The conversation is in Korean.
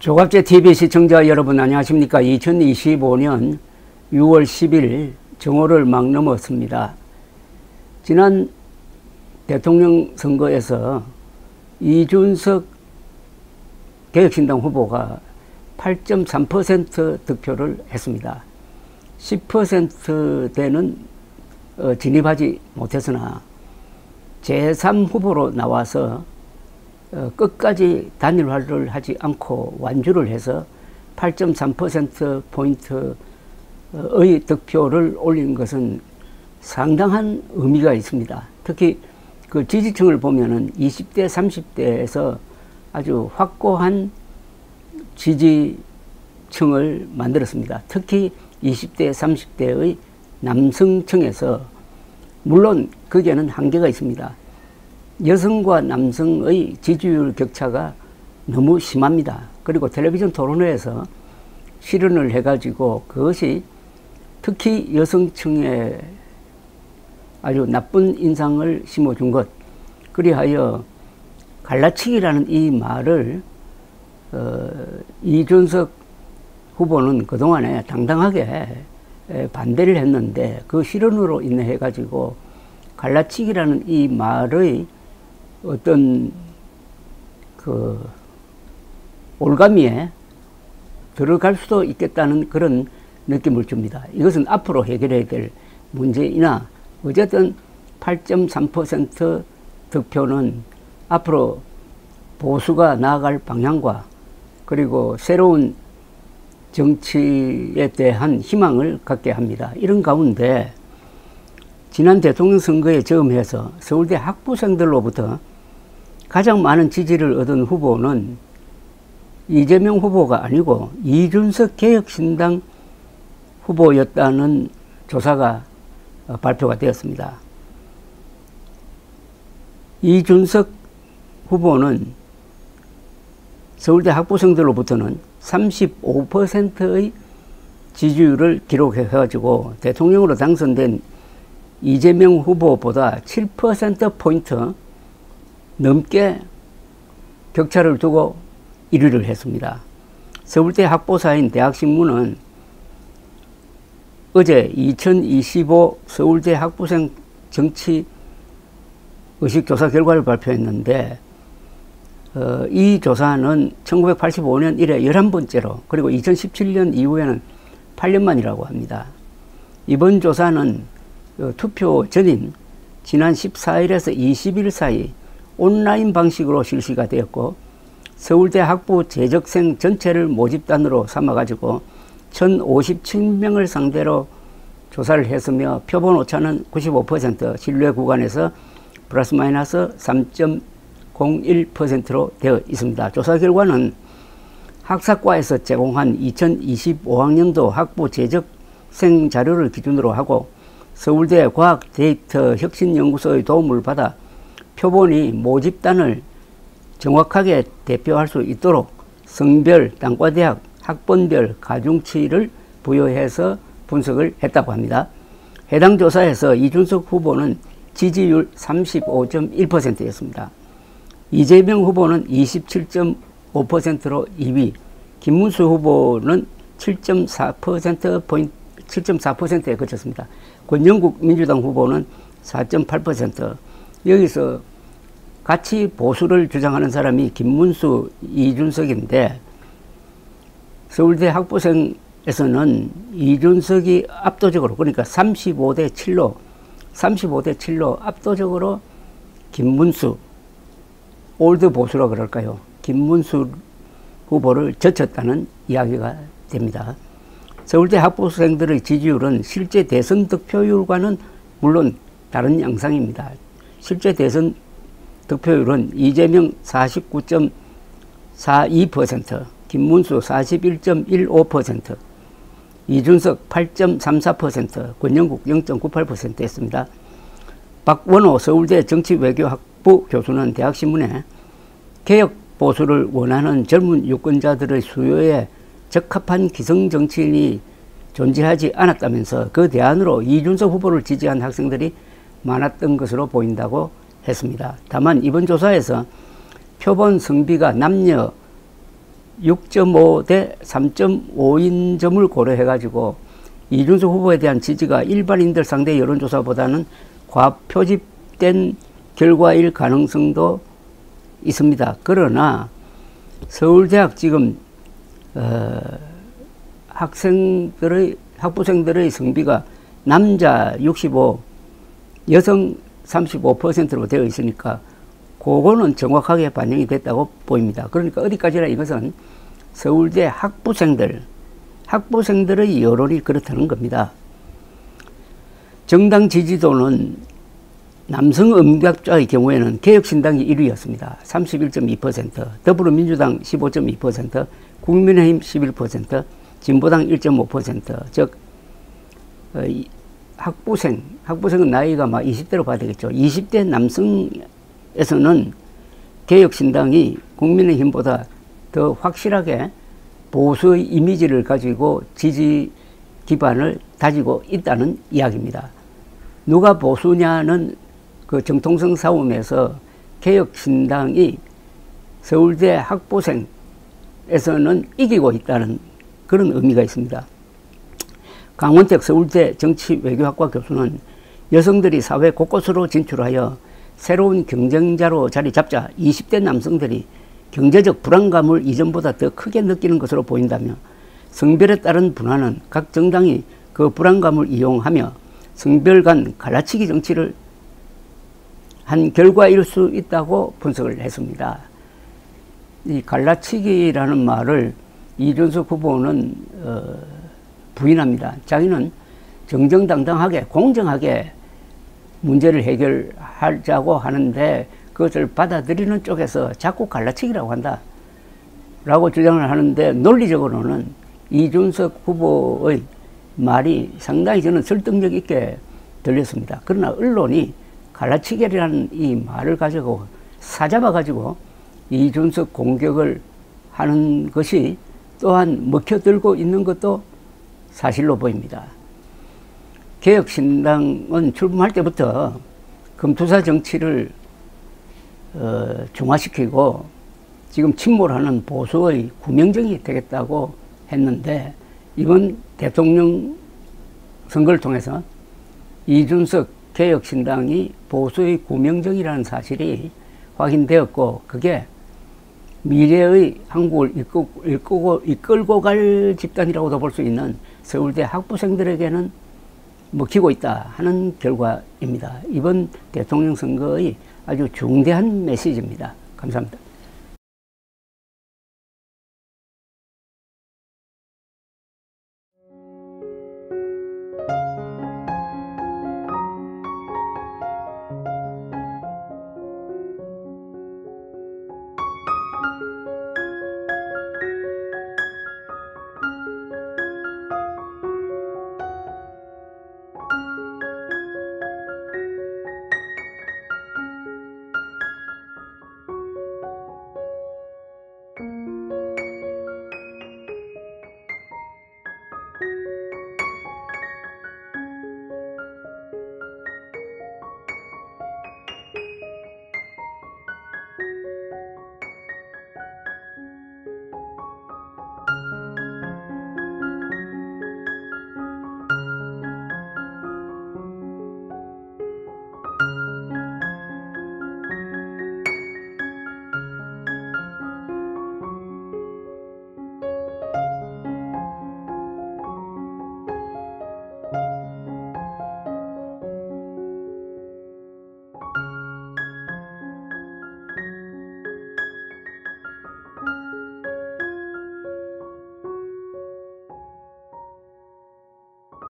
조갑제 TV 시청자 여러분 안녕하십니까. 2025년 6월 10일 정오를 막 넘었습니다. 지난 대통령 선거에서 이준석 개혁신당 후보가 8.3% 득표를 했습니다. 10%대는 진입하지 못했으나 제3후보로 나와서 끝까지 단일화를 하지 않고 완주를 해서 8.3%포인트의 득표를 올린 것은 상당한 의미가 있습니다. 특히 그 지지층을 보면은 20대, 30대에서 아주 확고한 지지층을 만들었습니다. 특히 20대, 30대의 남성층에서 물론 거기에는 한계가 있습니다. 여성과 남성의 지지율 격차가 너무 심합니다. 그리고 텔레비전 토론회에서 실현을 해가지고 그것이 특히 여성층에 아주 나쁜 인상을 심어준 것, 그리하여 갈라치기라는 이 말을 이준석 후보는 그동안에 당당하게 반대를 했는데 그 실현으로 인해 가지고 갈라치기라는 이 말의 어떤 그 올가미에 들어갈 수도 있겠다는 그런 느낌을 줍니다. 이것은 앞으로 해결해야 될 문제이나 어쨌든 8.3% 득표는 앞으로 보수가 나아갈 방향과 그리고 새로운 정치에 대한 희망을 갖게 합니다. 이런 가운데 지난 대통령 선거에 저음해서 서울대 학부생들로부터 가장 많은 지지를 얻은 후보는 이재명 후보가 아니고 이준석 개혁신당 후보였다는 조사가 발표가 되었습니다. 이준석 후보는 서울대 학부생들로부터는 35%의 지지율을 기록해가지고 대통령으로 당선된 이재명 후보보다 7%포인트 넘게 격차를 두고 1위를 했습니다. 서울대 학보사인 대학신문은 어제 2025 서울대 학부생 정치 의식조사 결과를 발표했는데 이 조사는 1985년 이래 11번째로 그리고 2017년 이후에는 8년 만이라고 합니다. 이번 조사는 투표 전인 지난 14일에서 20일 사이 온라인 방식으로 실시가 되었고 서울대 학부 재적생 전체를 모집단으로 삼아가지고 1057명을 상대로 조사를 했으며 표본 오차는 95%, 신뢰 구간에서 플러스 마이너스 3.01%로 되어 있습니다. 조사 결과는 학사과에서 제공한 2025학년도 학부 재적생 자료를 기준으로 하고 서울대 과학데이터혁신연구소의 도움을 받아 표본이 모집단을 정확하게 대표할 수 있도록 성별, 단과대학, 학번별 가중치를 부여해서 분석을 했다고 합니다. 해당 조사에서 이준석 후보는 지지율 35.1%였습니다. 이재명 후보는 27.5%로 2위, 김문수 후보는 7.4%에 그쳤습니다. 권영국 민주당 후보는 4.8%. 여기서 같이 보수를 주장하는 사람이 김문수, 이준석인데 서울대 학부생에서는 이준석이 압도적으로 그러니까 35대 7로 압도적으로 김문수, 올드 보수라 그럴까요? 김문수 후보를 젖혔다는 이야기가 됩니다. 서울대 학부생들의 지지율은 실제 대선 득표율과는 물론 다른 양상입니다. 실제 대선 득표율은 이재명 49.42%, 김문수 41.15%, 이준석 8.34%, 권영국 0.98%였습니다. 박원호 서울대 정치외교학부 교수는 대학신문에 개혁 보수를 원하는 젊은 유권자들의 수요에 적합한 기성정치인이 존재하지 않았다면서 그 대안으로 이준석 후보를 지지한 학생들이 많았던 것으로 보인다고 했습니다. 다만 이번 조사에서 표본 성비가 남녀 6.5 대 3.5인 점을 고려해가지고 이준석 후보에 대한 지지가 일반인들 상대 여론조사보다는 과표집된 결과일 가능성도 있습니다. 그러나 서울대학 지금 학부생들의 성비가 남자 65, 여성 35%로 되어 있으니까 그거는 정확하게 반영이 됐다고 보입니다. 그러니까 어디까지나 이것은 서울대 학부생들의 여론이 그렇다는 겁니다. 정당 지지도는 남성 응답자의 경우에는 개혁신당이 1위였습니다. 31.2%, 더불어민주당 15.2%, 국민의힘 11%, 진보당 1.5%, 즉 학부생은 나이가 막 20대로 봐야 되겠죠. 20대 남성에서는 개혁신당이 국민의힘보다 더 확실하게 보수의 이미지를 가지고 지지 기반을 다지고 있다는 이야기입니다. 누가 보수냐는 그 정통성 싸움에서 개혁신당이 서울대 학부생에서는 이기고 있다는 그런 의미가 있습니다. 강원택 서울대 정치외교학과 교수는 여성들이 사회 곳곳으로 진출하여 새로운 경쟁자로 자리 잡자 20대 남성들이 경제적 불안감을 이전보다 더 크게 느끼는 것으로 보인다며 성별에 따른 분화는 각 정당이 그 불안감을 이용하며 성별 간 갈라치기 정치를 한 결과일 수 있다고 분석을 했습니다. 이 갈라치기라는 말을 이준석 후보는 부인합니다. 자기는 정정당당하게 공정하게 문제를 해결하자고 하는데 그것을 받아들이는 쪽에서 자꾸 갈라치기라고 한다 라고 주장을 하는데 논리적으로는 이준석 후보의 말이 상당히 저는 설득력 있게 들렸습니다. 그러나 언론이 갈라치기라는 이 말을 가지고 사잡아 가지고 이준석 공격을 하는 것이 또한 먹혀들고 있는 것도 사실로 보입니다. 개혁신당은 출범할 때부터 금투사 정치를 중화시키고 지금 침몰하는 보수의 구명정이 되겠다고 했는데 이번 대통령 선거를 통해서 이준석 개혁신당이 보수의 구명정이라는 사실이 확인되었고 그게 미래의 한국을 이끌고 갈 집단이라고도 볼 수 있는 서울대 학부생들에게는 먹히고 있다 하는 결과입니다. 이번 대통령 선거의 아주 중대한 메시지입니다. 감사합니다.